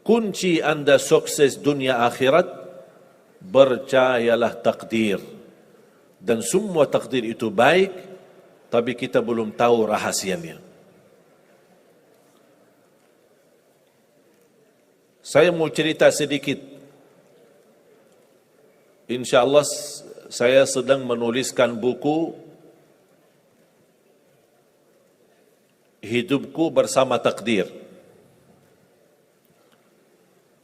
kunci anda sukses dunia akhirat, percayalah takdir. Dan semua takdir itu baik, tapi kita belum tahu rahasianya. Saya mau cerita sedikit. InsyaAllah saya sedang menuliskan buku Hidupku Bersama Takdir.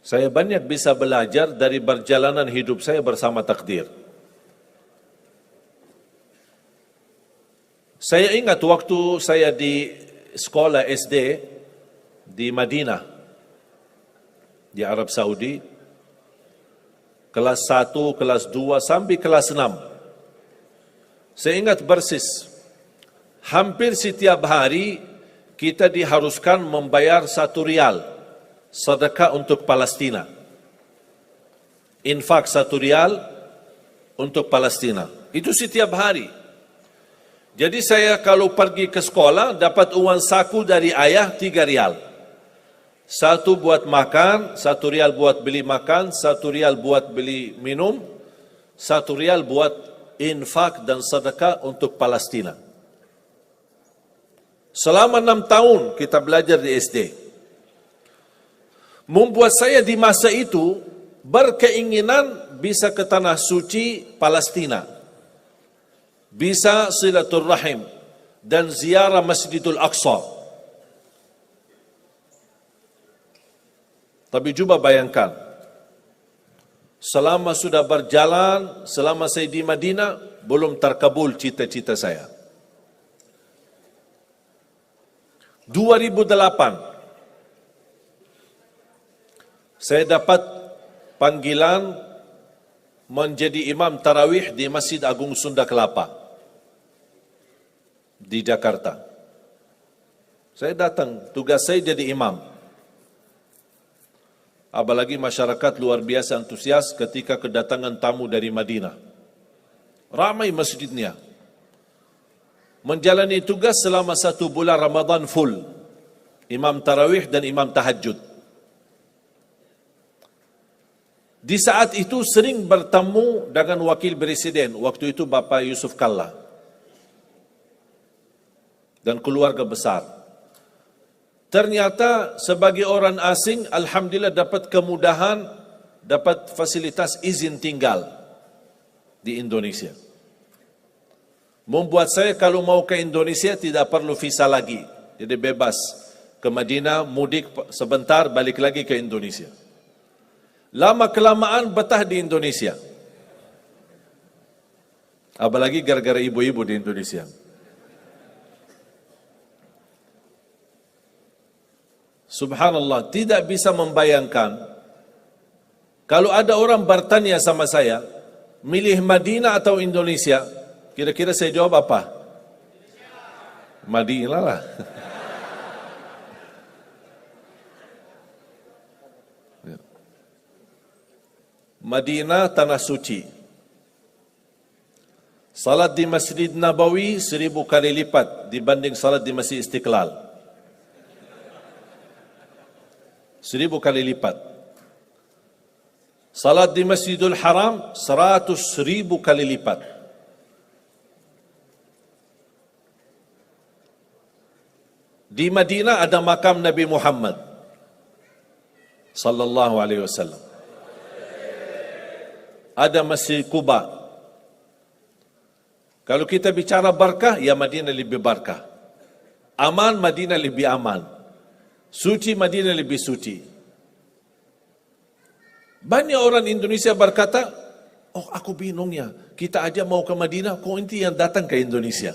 Saya banyak bisa belajar dari perjalanan hidup saya bersama takdir. Saya ingat waktu saya di sekolah SD di Madinah, di Arab Saudi, kelas 1, kelas 2, sampai kelas 6. Saya ingat persis, hampir setiap hari kita diharuskan membayar 1 rial sedekah untuk Palestina. Infak 1 rial untuk Palestina. Itu setiap hari. Jadi saya kalau pergi ke sekolah, dapat uang saku dari ayah 3 rial. 1 buat makan, 1 rial buat beli makan, 1 rial buat beli minum, 1 rial buat infak dan sedekah untuk Palestina. Selama 6 tahun kita belajar di SD. Membuat saya di masa itu berkeinginan bisa ke tanah suci Palestina. Bisa silaturrahim dan ziarah Masjidul Aqsa. Tapi coba bayangkan, selama sudah berjalan, selama saya di Madinah, belum terkabul cita-cita saya. 2008, saya dapat panggilan menjadi imam tarawih di Masjid Agung Sunda Kelapa di Jakarta. Saya datang, tugas saya jadi imam. Apalagi masyarakat luar biasa antusias ketika kedatangan tamu dari Madinah. Ramai masjidnya. Menjalani tugas selama 1 bulan Ramadan full. Imam tarawih dan imam tahajud. Di saat itu sering bertemu dengan wakil presiden, waktu itu Bapak Yusuf Kalla, dan keluarga besar. Ternyata sebagai orang asing, alhamdulillah dapat kemudahan, dapat fasilitas izin tinggal di Indonesia. Membuat saya kalau mau ke Indonesia tidak perlu visa lagi. Jadi bebas ke Madinah, mudik sebentar, balik lagi ke Indonesia. Lama kelamaan betah di Indonesia. Apalagi gara-gara ibu-ibu di Indonesia. Subhanallah, tidak bisa membayangkan kalau ada orang bertanya sama saya, milih Madinah atau Indonesia, kira-kira saya jawab apa? Madinah lah. Madinah tanah suci. Salat di Masjid Nabawi 1000 kali lipat dibanding salat di Masjid Istiqlal. 1000 kali lipat. Salat di Masjidul Haram 100.000 kali lipat. Di Madinah ada makam Nabi Muhammad sallallahu alaihi wasallam. Ada Masjid Quba. Kalau kita bicara barakah, ya Madinah lebih barakah. Aman, Madinah lebih aman. Suci, Madinah lebih suci. Banyak orang Indonesia berkata, oh aku bingungnya, kita aja mau ke Madinah, kok inti yang datang ke Indonesia.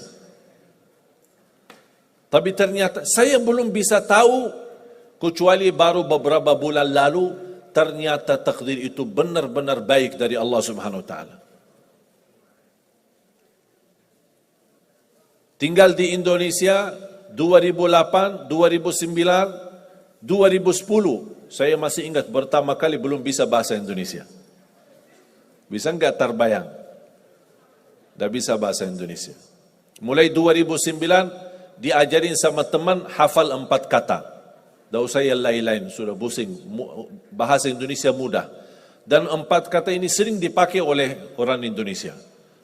Tapi ternyata saya belum bisa tahu, kecuali baru beberapa bulan lalu, ternyata takdir itu benar-benar baik dari Allah Subhanahu wa taala. Tinggal di Indonesia 2008, 2009, 2010, saya masih ingat pertama kali belum bisa bahasa Indonesia. Bisa enggak terbayang? Tidak bisa bahasa Indonesia. Mulai 2009 diajarin sama teman hafal 4 kata. Tak usah yang lain-lain, sudah pusing. Bahasa Indonesia mudah. Dan 4 kata ini sering dipakai oleh orang Indonesia.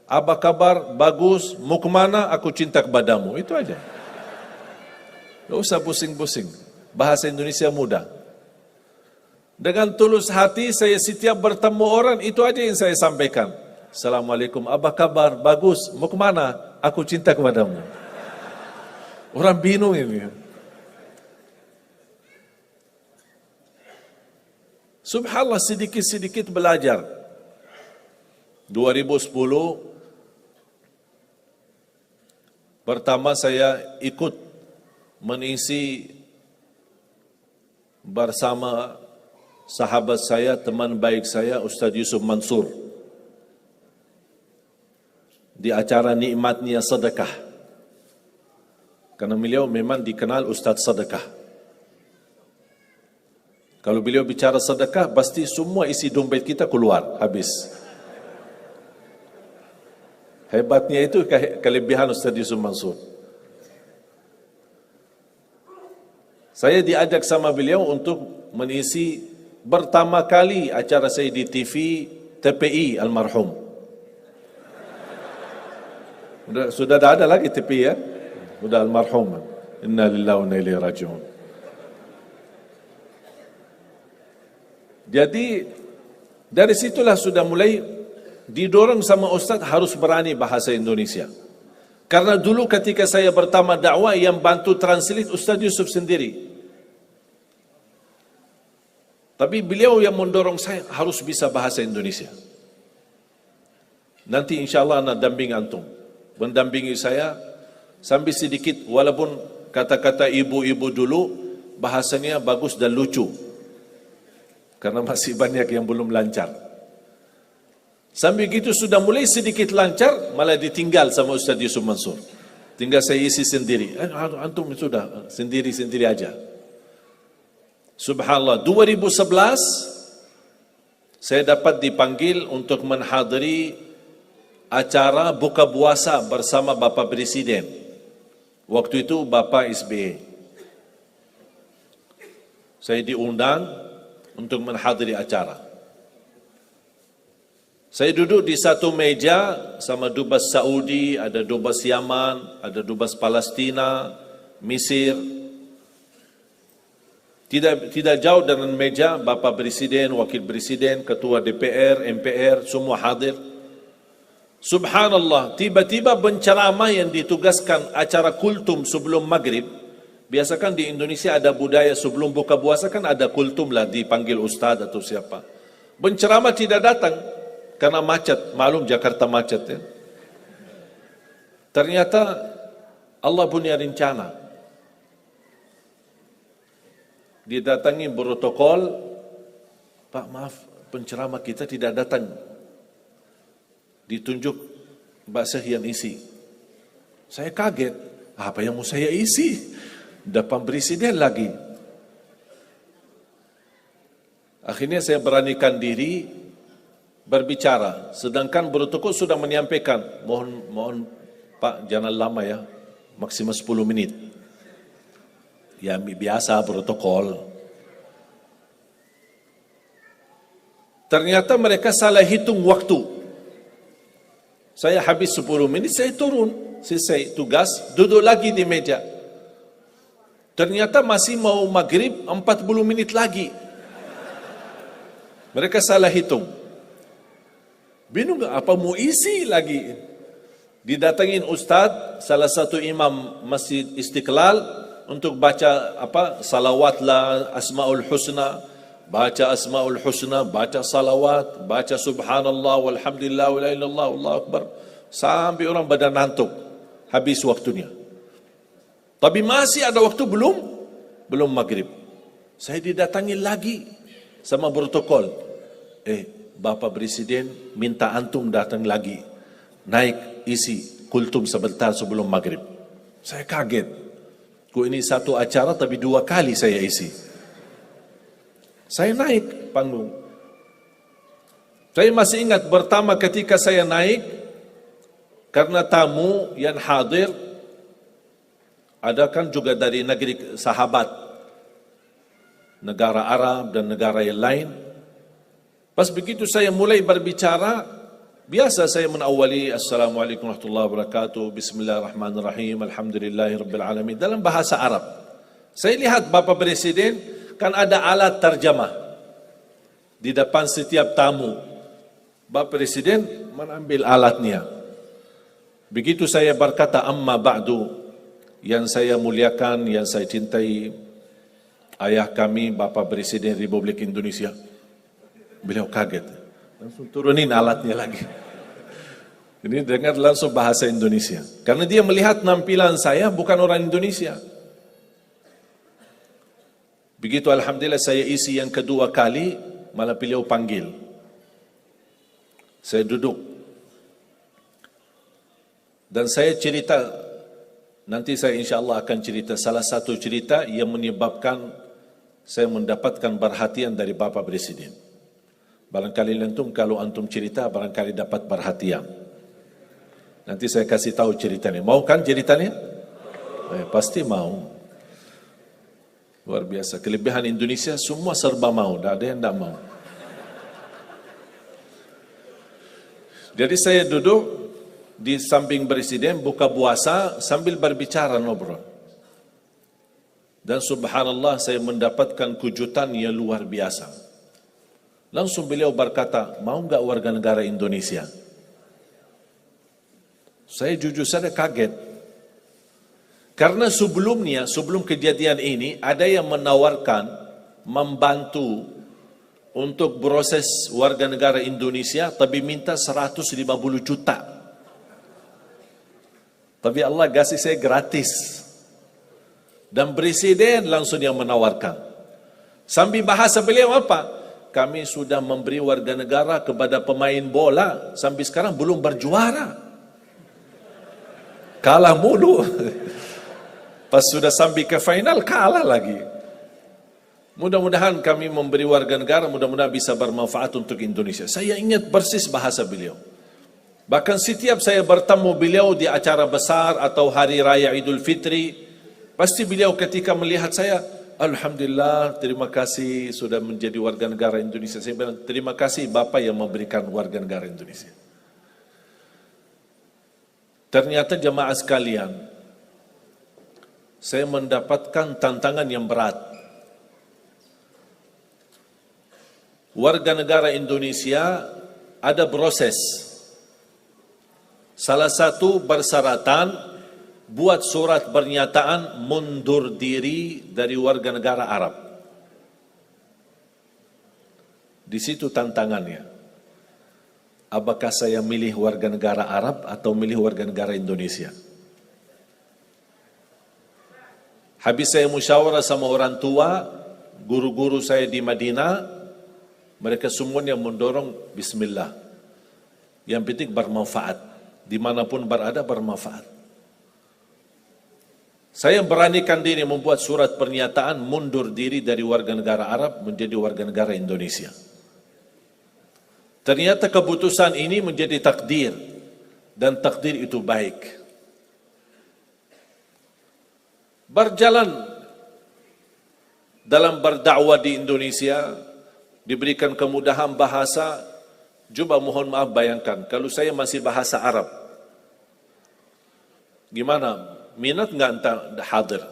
Apa kabar? Bagus. Mau kemana? Aku cinta kepadamu. Itu aja. Tak usah pusing-pusing. Bahasa Indonesia mudah. Dengan tulus hati saya setiap bertemu orang, itu aja yang saya sampaikan. Assalamualaikum, apa kabar? Bagus. Mau kemana? Aku cinta kepadamu. Orang bingung ini. Subhanallah, sedikit-sedikit belajar. 2010, pertama saya ikut mengisi bersama sahabat saya, teman baik saya, Ustaz Yusuf Mansur, di acara nikmatnya sedekah. Karena beliau memang dikenal Ustaz sedekah. Kalau beliau bicara sedekah, pasti semua isi dompet kita keluar, habis. Hebatnya itu kelebihan Ustaz Yusuf Mansur. Saya diajak sama beliau untuk mengisi pertama kali acara saya di TV TPI almarhum. Sudah ada lagi TPI ya? Sudah almarhum. Inna lillahi wa inna ilaihi raji'un. Jadi dari situlah sudah mulai didorong sama Ustaz harus berani bahasa Indonesia. Karena dulu ketika saya pertama dakwah, yang bantu translate Ustaz Yusuf sendiri. Tapi beliau yang mendorong saya harus bisa bahasa Indonesia. Nanti insyaAllah anak damping antum, mendampingi saya sambil sedikit, walaupun kata-kata ibu-ibu dulu bahasanya bagus dan lucu. Karena masih banyak yang belum lancar. Sambil gitu sudah mulai sedikit lancar, malah ditinggal sama Ustaz Yusuf Mansur. Tinggal saya isi sendiri. Antum sudah sendiri-sendiri aja. Subhanallah, 2011 saya dapat dipanggil untuk menghadiri acara buka puasa bersama Bapak Presiden. Waktu itu Bapak SBY. Saya diundang untuk menghadiri acara. Saya duduk di satu meja sama dubes Saudi, ada dubes Yaman, ada dubes Palestina, Mesir. Tidak jauh dengan meja Bapak Presiden, Wakil Presiden, Ketua DPR, MPR, semua hadir. Subhanallah, tiba-tiba penceramah yang ditugaskan acara kultum sebelum maghrib. Biasakan di Indonesia ada budaya sebelum buka puasa kan ada kultum lah, dipanggil ustaz atau siapa. Penceramah tidak datang karena macet, maklum Jakarta macet ya. Ternyata Allah punya rencana. Didatangi protokol, Pak maaf penceramah kita tidak datang. Ditunjuk bahasa yang isi. Saya kaget, apa yang mau saya isi? Depan presiden lagi. Akhirnya saya beranikan diri berbicara. Sedangkan protokol sudah menyampaikan, mohon Pak jangan lama ya, maksimal 10 menit. Ya biasa protokol. Ternyata mereka salah hitung waktu. Saya habis 10 menit, saya turun. Selesai tugas, duduk lagi di meja. Ternyata masih mau maghrib 40 menit lagi. Mereka salah hitung. Bingung apa mau isi lagi. Didatangin Ustaz, salah satu imam Masjid Istiqlal, untuk baca salawat lah, Asmaul Husna. Baca Asmaul Husna, baca salawat, baca subhanallah, walhamdulillah, wa la ilaha illallah, Allahu Akbar. Sampai orang badan ngantuk. Habis waktunya. Tapi masih ada waktu belum maghrib. Saya didatangi lagi sama protokol. Bapak Presiden minta antum datang lagi. Naik isi kultum sebentar sebelum maghrib. Saya kaget. Kok ini satu acara tapi 2 kali saya isi. Saya naik panggung. Saya masih ingat pertama ketika saya naik, karena tamu yang hadir ada kan juga dari negeri sahabat. negara Arab dan negara yang lain. Pas begitu saya mulai berbicara, biasa saya menawali Assalamualaikum warahmatullahi wabarakatuh, Bismillahirrahmanirrahim, Alhamdulillahirabbil alamin dalam bahasa Arab. Saya lihat Bapak Presiden kan ada alat terjemah di depan setiap tamu. Bapak Presiden mengambil alatnya. Begitu saya berkata amma ba'du, yang saya muliakan, yang saya cintai, ayah kami Bapak Presiden Republik Indonesia. Beliau kaget, langsung turunin alatnya lagi. Ini dengar langsung bahasa Indonesia. Karena dia melihat nampilan saya bukan orang Indonesia. Begitu Alhamdulillah saya isi yang kedua kali, malah beliau panggil. Saya duduk. Dan saya cerita, nanti saya insya Allah akan cerita salah satu cerita yang menyebabkan saya mendapatkan perhatian dari Bapak Presiden. Barangkali antum kalau antum cerita, barangkali dapat perhatian. Nanti saya kasih tahu ceritanya. Mau kan ceritanya? Pasti mau. Luar biasa. Kelebihan Indonesia semua serba mau. Tidak ada yang tidak mau. Jadi saya duduk di samping Presiden, buka puasa sambil berbicara ngobrol. Dan subhanallah saya mendapatkan kejutan yang luar biasa. Langsung beliau berkata, mau enggak warga negara Indonesia? Saya jujur saja kaget. Karena sebelumnya, sebelum kejadian ini, ada yang menawarkan membantu untuk proses warga negara Indonesia, tapi minta 150 juta. Tapi Allah kasih saya gratis. Dan Presiden langsung yang menawarkan. Sambil bahasa beliau apa? Kami sudah memberi warga negara kepada pemain bola, sampai sekarang belum berjuara. Kalah mulu. Pas sudah sampai ke final, kalah lagi. Mudah-mudahan kami memberi warga negara, mudah-mudahan bisa bermanfaat untuk Indonesia. Saya ingat persis bahasa beliau. Bahkan setiap saya bertemu beliau di acara besar atau Hari Raya Idul Fitri, pasti beliau ketika melihat saya, Alhamdulillah, terima kasih sudah menjadi warga negara Indonesia. Saya bilang, terima kasih Bapak yang memberikan warga negara Indonesia. Ternyata jemaah sekalian, saya mendapatkan tantangan yang berat. Warga negara Indonesia ada proses. Salah satu persyaratan, buat surat pernyataan mundur diri dari warga negara Arab. Di situ tantangannya. Apakah saya milih warga negara Arab atau milih warga negara Indonesia? Habis saya musyawarah sama orang tua, guru-guru saya di Madinah, mereka semuanya mendorong bismillah. Yang penting bermanfaat. Dimanapun berada bermanfaat. Saya beranikan diri membuat surat pernyataan mundur diri dari warga negara Arab menjadi warga negara Indonesia. Ternyata keputusan ini menjadi takdir. Dan takdir itu baik. Berjalan dalam berdakwah di Indonesia, diberikan kemudahan bahasa. Coba mohon maaf bayangkan, kalau saya masih bahasa Arab, gimana? Minat nggak entah hadir?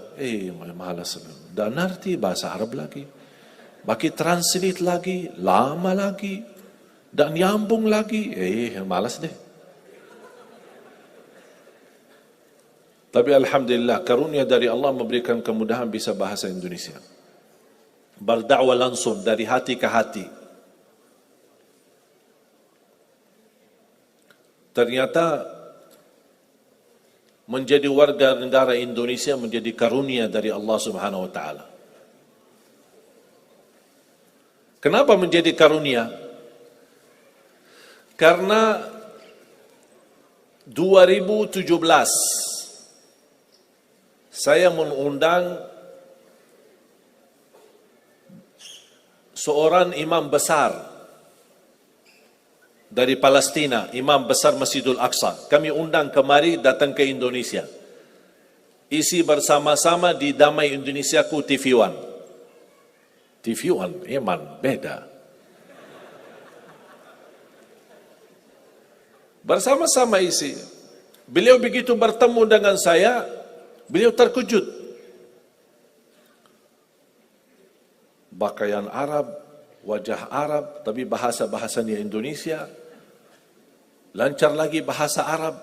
Malas. Dan nanti bahasa Arab lagi. Bagi translate lagi, lama lagi. Dan nyambung lagi. Malas deh. Tapi Alhamdulillah, karunia dari Allah memberikan kemudahan bisa bahasa Indonesia. Berdakwah langsung dari hati ke hati. Ternyata menjadi warga negara Indonesia menjadi karunia dari Allah Subhanahu wa taala. Kenapa menjadi karunia? Karena 2017 saya mengundang seorang imam besar dari Palestina, imam besar Masjidul Aqsa. Kami undang kemari datang ke Indonesia. Isi bersama-sama di Damai Indonesiaku TV1. TV1, iman, beda. Bersama-sama isi. Beliau begitu bertemu dengan saya, beliau terkejut. Pakaian Arab, wajah Arab, tapi bahasa-bahasanya Indonesia. Lancar lagi bahasa Arab.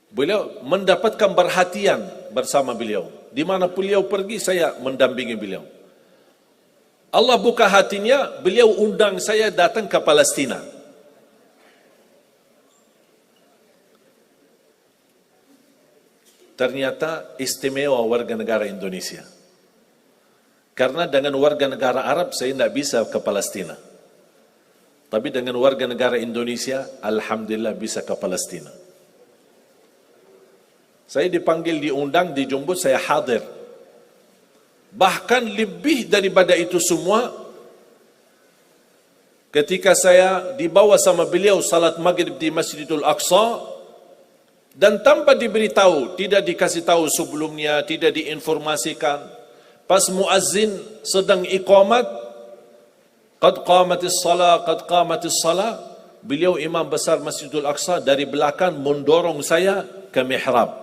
Beliau mendapatkan perhatian bersama beliau. Di mana beliau pergi, saya mendampingi beliau. Allah buka hatinya, beliau undang saya datang ke Palestina. Ternyata istimewa warga negara Indonesia. Karena dengan warga negara Arab saya tidak bisa ke Palestina. Tapi dengan warga negara Indonesia, alhamdulillah bisa ke Palestina. Saya dipanggil, diundang, dijemput, saya hadir. Bahkan lebih daripada itu semua, ketika saya dibawa sama beliau salat maghrib di Masjidil Aqsa, dan tanpa diberitahu, tidak dikasih tahu sebelumnya, tidak diinformasikan, pas muazzin sedang iqamat, qad qamatis salah, beliau imam besar Masjidil Aqsa dari belakang mendorong saya ke mihrab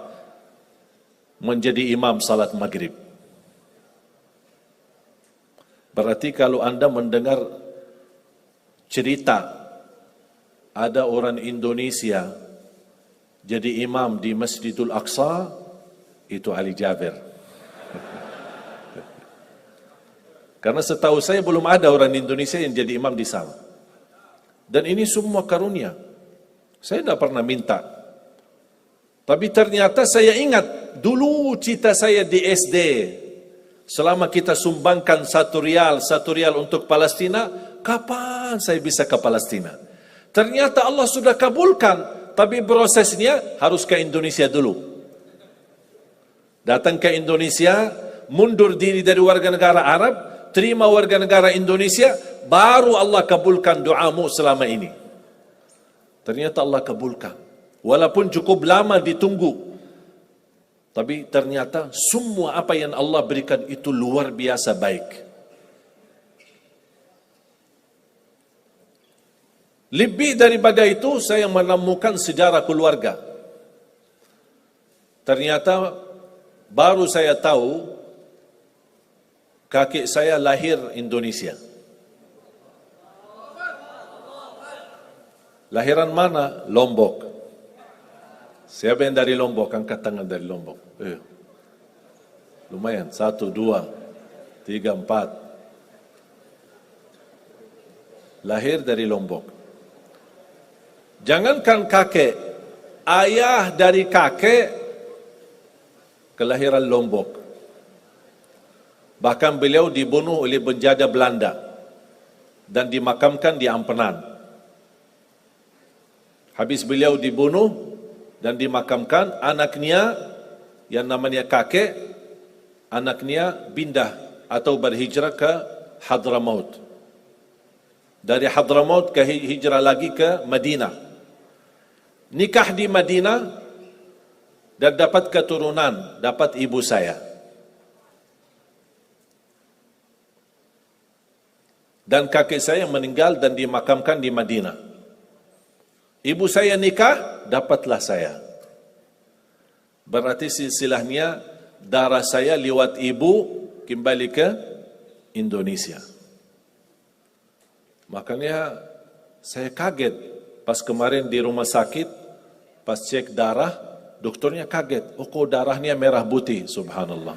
menjadi imam salat maghrib. Berarti kalau Anda mendengar cerita ada orang Indonesia jadi imam di Masjidil Aqsa, itu Ali Jabir. Karena setahu saya belum ada orang Indonesia yang jadi imam di sana. Dan ini semua karunia. Saya tidak pernah minta. Tapi ternyata saya ingat, dulu cita saya di SD, selama kita sumbangkan satu rial untuk Palestina, kapan saya bisa ke Palestina? Ternyata Allah sudah kabulkan, tapi prosesnya harus ke Indonesia dulu. Datang ke Indonesia, mundur diri dari warga negara Arab, terima warga negara Indonesia, baru Allah kabulkan doamu selama ini. Ternyata Allah kabulkan. Walaupun cukup lama ditunggu, tapi ternyata semua apa yang Allah berikan itu luar biasa baik. Lebih daripada itu, saya menemukan sejarah keluarga. Ternyata baru saya tahu kakek saya lahir Indonesia. Lahiran mana? Lombok. Siapa yang dari Lombok? Angkat tangan dari Lombok. Lumayan. 1, 2, 3, 4. Lahir dari Lombok. Jangankan kakek, ayah dari kakek kelahiran Lombok. Bahkan beliau dibunuh oleh penjajah Belanda dan dimakamkan di Ampenan. Habis beliau dibunuh dan dimakamkan, anaknya yang namanya kakek, anaknya pindah atau berhijrah ke Hadramaut. Dari Hadramaut ke hijrah lagi ke Madinah. Nikah di Madinah dan dapat keturunan, dapat ibu saya. Dan kakek saya meninggal dan dimakamkan di Madinah. Ibu saya nikah, dapatlah saya. Berarti silsilahnya darah saya lewat ibu kembali ke Indonesia. Makanya saya kaget pas kemarin di rumah sakit, pas cek darah, dokternya kaget. Oh, kok darahnya merah putih, subhanallah.